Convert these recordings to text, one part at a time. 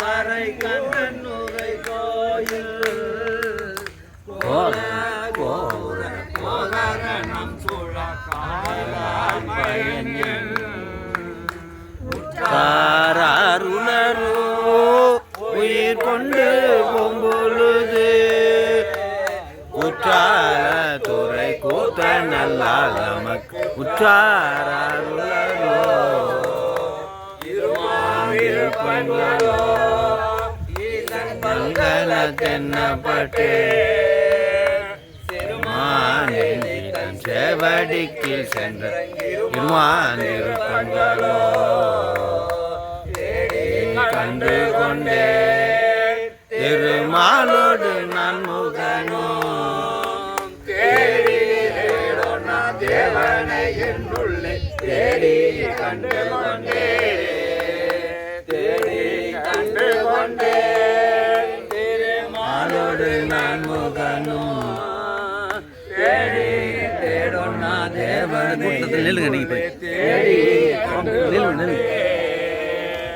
அரை கண்ணனுரை கோயில் கோகரணம் சுழக்காலால் பயன் உணரோ உயிர் கொண்டு பொம்பொழுது உற்றார துறை கூட்ட நல்லால் நமக்கு உற்றாரோ இருப்பங்களோ மங்கள தென்னப்பட்டே சிறுமான் செவடிக்கில் சென்ற இருமாந்திருப்பங்களோ கண்டு கொண்டே திருமாலோடு நன்முகனோ தேடினா தேவனை என்னுள்ளே தேடி கண்டு கொண்டே தேடி கண்டு கொண்டே திருமாலோடு நன்முகனோ தேடி தேடொன்னா தேவனை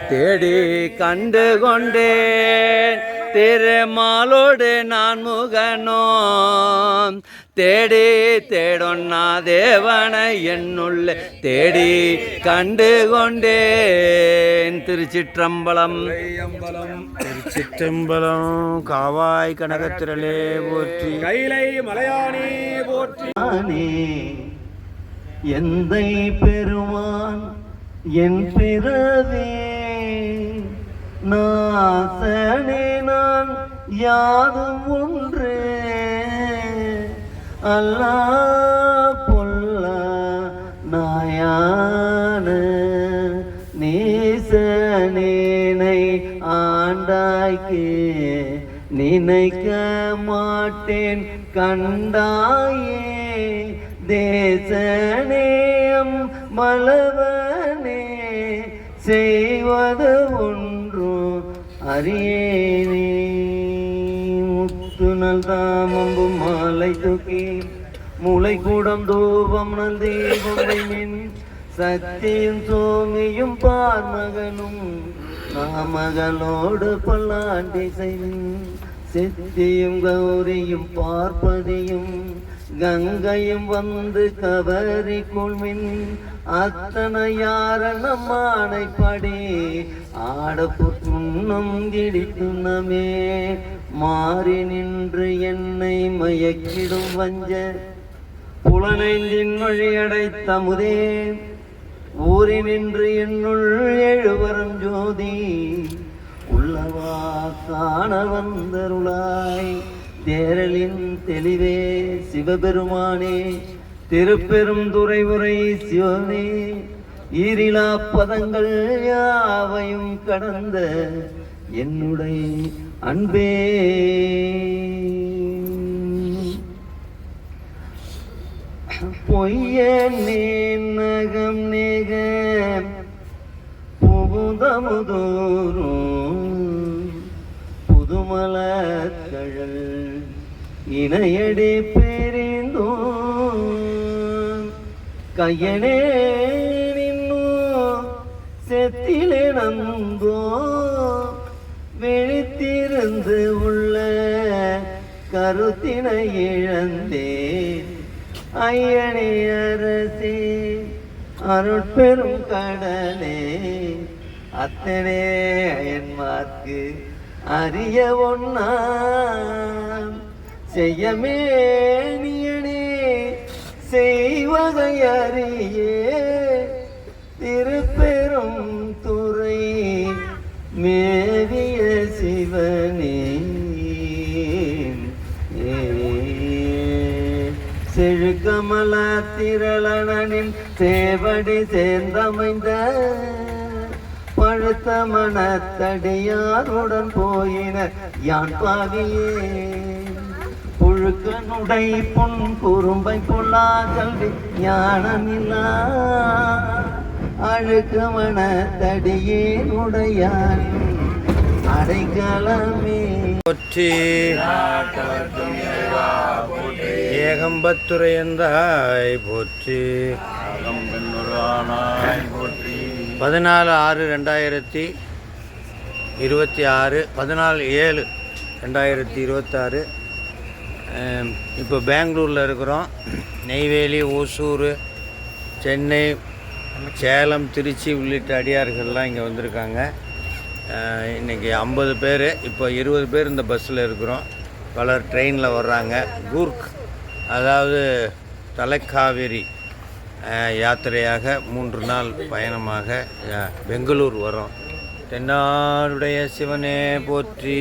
தேடி கண்டு கொண்டேன் திருமாலோடு நான் முகனோ தேடி தேடொன்னா தேவனை என்னுள்ளே தேடி கண்டு கொண்டேன். திருச்சிற்றம்பலம். திருச்சிற்றம்பலம். காவாய் கனகத்திரளே போற்றி, கைலை மலையானே போற்றி. எந்தை பெருமான் என் பிறவே நாசனே நான் யாதும் ஒன்று அல்லா பொல்ல நாயான நேசனேனை ஆண்டாய்க்கே நினைக்க மாட்டேன் கண்டாயே தேசனேயம் மலவனே செய்வது ஒன்றும் அறியேனே. முத்துநல் தாமம்பும் மாலை தூக்கி மூளை கூடம் தூபம் நந்தீபம் சக்தியும் சோமியும் பார்மகனும் நாமகளோடு பல்லாண்டி செய்யும் சித்தியும் கௌரியும் பார்ப்பதியும் கங்கையும் வந்து கவரி கொள்மின் அத்தனை யார நம்மானை படி ஆடப்புண்ணும் கிடித்துணமே மாறி நின்று என்னை மயக்கிடும் வஞ்ச புலனைந்தின் வழியடைத்த முதே ஊறி நின்று என்னுள் எழுவரும் ஜோதி உள்ளவா காண வந்தருளாய் தேரலின் தெளிவே சிவபெருமானே திருப்பெரும் துறை உரை சிவனே ஈரிலா பதங்கள் யாவையும் கடந்த என்னுடைய அன்பே. பொய்யனே நகம் நேக புகுதமுதோறும் புதுமலக்கழல் இணையடி பெரிந்தோ கையனே நின்னோ செத்திலே நந்தோ விழித்திருந்து உள்ள கருத்தினை இழந்தே ஐயனே அரசே அருட்பெரும் கடலே அத்தனே அயன்மார்க்கு அறிய ஒன்னா செய்யமே நீயனே செய்வதை அறியே திருப்பெரும் துறை மேவிய சிவனே செழுக்கமல திரளனின் சேவடி சேர்ந்தமைந்த பழுத்த மனத்தடியாருடன் போயின யான் பாவியே புழுக்கனுடை பொன் குறும்பை பொல்லா கல்வி ஞானமில்லா அழுக்கு மனத்தடியேனுடையான் அடைக்கலமே போற்றி ஏகம்பத்துரையந்தாய் போற்றி. 14/6/2026, 14/7/2026. இப்போ பெங்களூரில் இருக்கிறோம். நெய்வேலி, ஓசூர், சென்னை, சேலம், திருச்சி உள்ளிட்ட அடியார்கள்லாம் இங்கே வந்திருக்காங்க. இன்றைக்கி 50 பேர், இப்போ 20 பேர் இந்த பஸ்ஸில் இருக்கிறோம். பலர் ட்ரெயினில் வர்றாங்க. கூர்க், அதாவது தலைக்காவேரி யாத்திரையாக 3 நாள் பயணமாக பெங்களூர் வரோம். தென்னாடுடைய சிவனே போற்றி.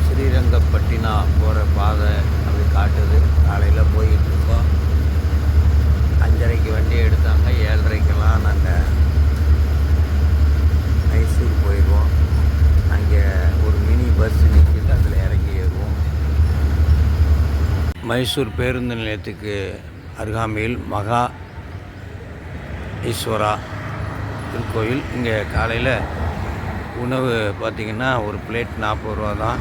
ஸ்ரீரங்கப்பட்டினா போகிற பாதை அப்படி காட்டுது. காலையில் போயிட்டு இருக்கோம். 5:30 வண்டி எடுத்தாங்க. 7:30 நாங்கள் மைசூர் போயிடுவோம். அங்கே ஒரு மினி பஸ் நிற்கிது, அதில் இறங்கி ஏறுவோம். மைசூர் பேருந்து நிலையத்துக்கு அருகாமையில் மகா ஈஸ்வரா திருக்கோயில். இங்கே காலையில் உணவு பார்த்திங்கன்னா ஒரு பிளேட் 40 ரூபா தான்.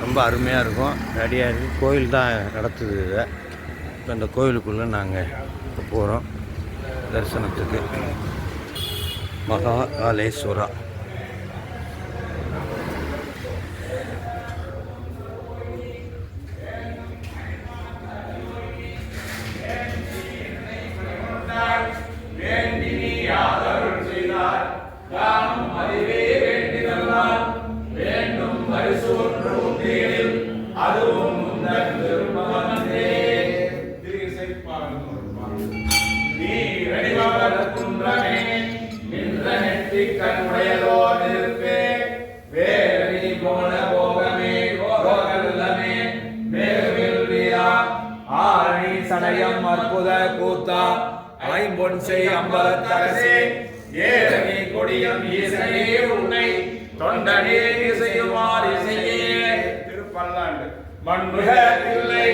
ரொம்ப அருமையாக இருக்கும், ரெடியாக இருக்குது. கோயில் தான் நடத்துது இதை. இப்போ இந்த கோயிலுக்குள்ளே நாங்கள் இப்போ போகிறோம் தரிசனத்துக்கு. மகா காலேஸ்வரா. சடையம் அற்புத கூத்தா ஐம்பொன் செய் அம்பலத்தரசே ஏறி கொடியம் ஈசனே உன்னை தொண்டனே இசையுமாறு இசையே. திருப்பல்லாண்டு மண்ணுக தில்லை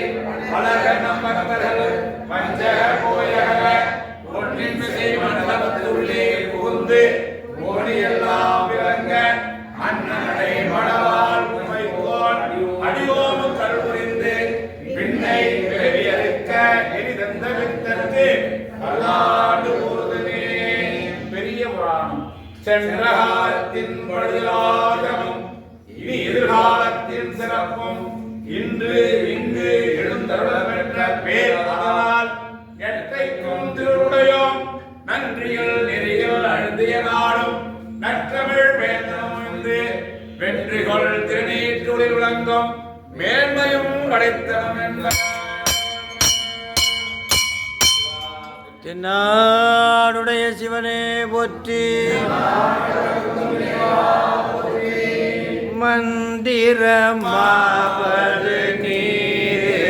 அழக நம்பர்கள் பஞ்சக போயக பொன்னின் மிசை மண்டபத்துள்ளே புகுந்து மோடியெல்லாம் விளங்க அண்ணனை மணவாள் உமை போல் அடியோமு கருபுரிந்து பின்னை பிறவியறுக்க எரிதந்த வித்தற்கு பல்லாண்டு போதுமே. பெரிய புராணம். சென்ற காலத்தின் படுதலாகமும் இனி எதிர்காலத்தின் சிறப்பும் இன்று இங்கு எழுந்தருள பெற்ற பேரால் எட்டைக்கும் திருவுடையோம் நன்றியில் நெறியில் அழுந்திய நாடும் நற்றமிழ் வேந்தனும் என்று வெற்றிகொள் திருநீற்றுளில் விளங்கும் மேன்மையும் படைத்தனம் என்ற தென்னாடுடைய சிவனே போற்றி. மந்திரமாவது நீரே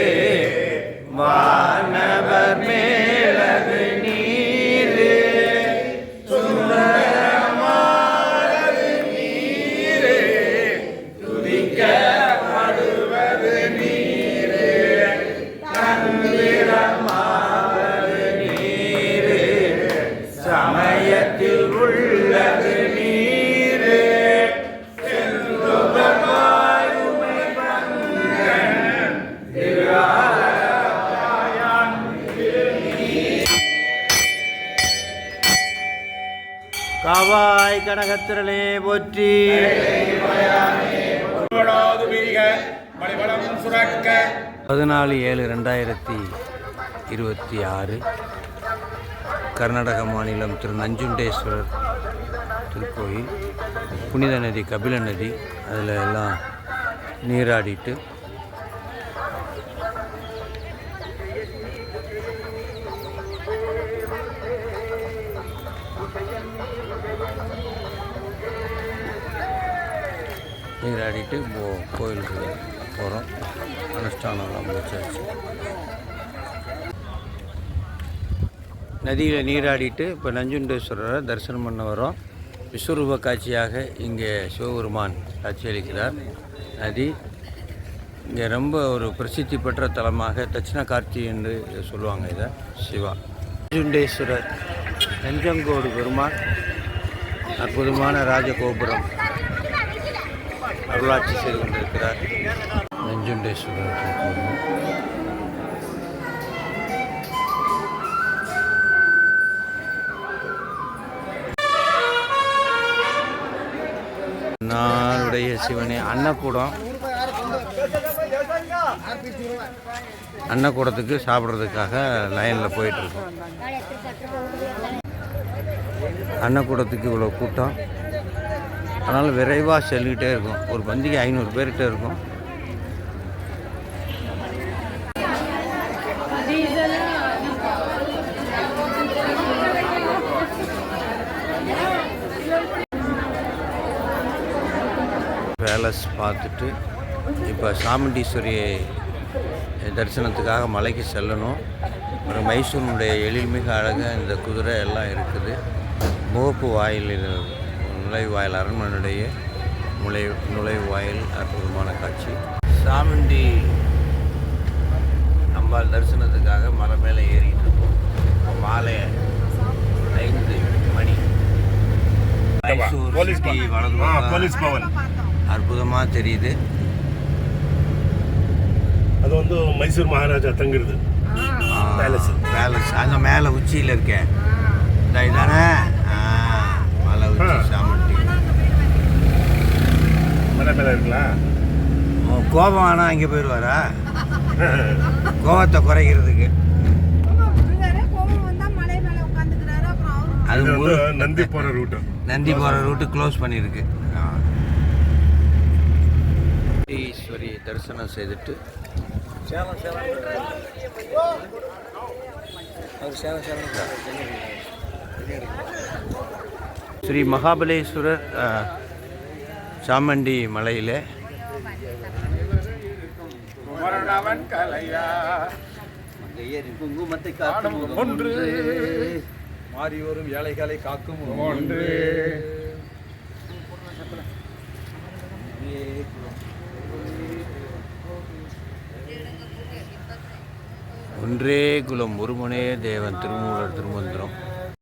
வானவர் மேலது நீரே சுந்தரமாவது நீரே துதிக்கப்படுவது நீரே தந்திரமாவது நீரே சமயத்தில் உள்ளது நீரே காவாய் கனகத்திரளே போற்றி. 14/7/2026 கர்நாடக மாநிலம் நஞ்சுண்டேஸ்வரர் திருக்கோயில். புனித நதி கபில நதி. அதில் எல்லாம் நீராடிட்டு கோயிலுக்கு போகிறோம். அனுஷ்டானம்லாம் முடிச்சாச்சு. நதியில் நீராடிட்டு இப்போ நஞ்சுண்டேஸ்வரரை தரிசனம் பண்ண வரோம். விஸ்வரூப காட்சியாக இங்கே சிவபெருமான் காட்சியளிக்கிறார். நதி இங்கே ரொம்ப ஒரு பிரசித்தி பெற்ற தலமாக தட்சிண கார்த்தி என்று சொல்லுவாங்க. இதை சிவா நஞ்சுண்டேஸ்வரர் நெஞ்சங்கோடு பெருமாள். அற்புதமான ராஜகோபுரம். அருளாட்சி செய்து கொண்டிருக்கிறார். நெஞ்சுண்டேஸ்வரர் கோயில். நாளுடைய சிவனே அன்னக்கூடம். அன்னக்கூடத்துக்கு சாப்பிட்றதுக்காக லைனில் போயிட்டுருக்கோம். அன்னக்கூடத்துக்கு இவ்வளோ கூட்டம், அதனால் விரைவாக செல்லிக்கிட்டே இருக்கும். ஒரு பந்திக்கு 500 பேர்கிட்ட இருக்கும். பேலஸ் பார்த்துட்டு இப்போ சாமுண்டீஸ்வரி தரிசனத்துக்காக மலைக்கு செல்லணும். ஒரு மைசூரினுடைய எழில்மிகு அழகாக இந்த குதிரை எல்லாம் இருக்குது. முகப்பு வாயிலில் நுழைவாயில், அரண்மனையுடைய நுழைவாயில் அற்புதமான காட்சி. சாமுண்டி அம்பாள் தரிசனத்துக்காக மலை மேலே ஏறிட்டு இருக்கோம். மாலை 5 மணி. மைசூர் சிட்டி வலது அற்புதமாக தெரியுது. அது வந்து மைசூர் மகாராஜா தங்குறது பேலஸ். அங்கே மேலே உச்சியில் இருக்கேன் இதானே மலை உச்சி சாமுண்டி. மலை மேலே இருக்கலாம். கோபம் ஆனால் அங்கே போயிடுவாரா? கோபத்தை குறைக்கிறதுக்கு அது நந்தி போகிற ரூட்டு க்ளோஸ் பண்ணியிருக்கு. ஈஸ்வரி தரிசனம் செய்துட்டு ஸ்ரீ மகாபலேஸ்வரர் சாமுண்டி மலையில் குங்குமத்தை காக்கும் ஒன்று, மாறி வரும் ஏழைகளை காக்கும் ஒன்று. ஒன்றே குலம் ஒருமனே தேவன் திருமூலர் திருமந்திரம்.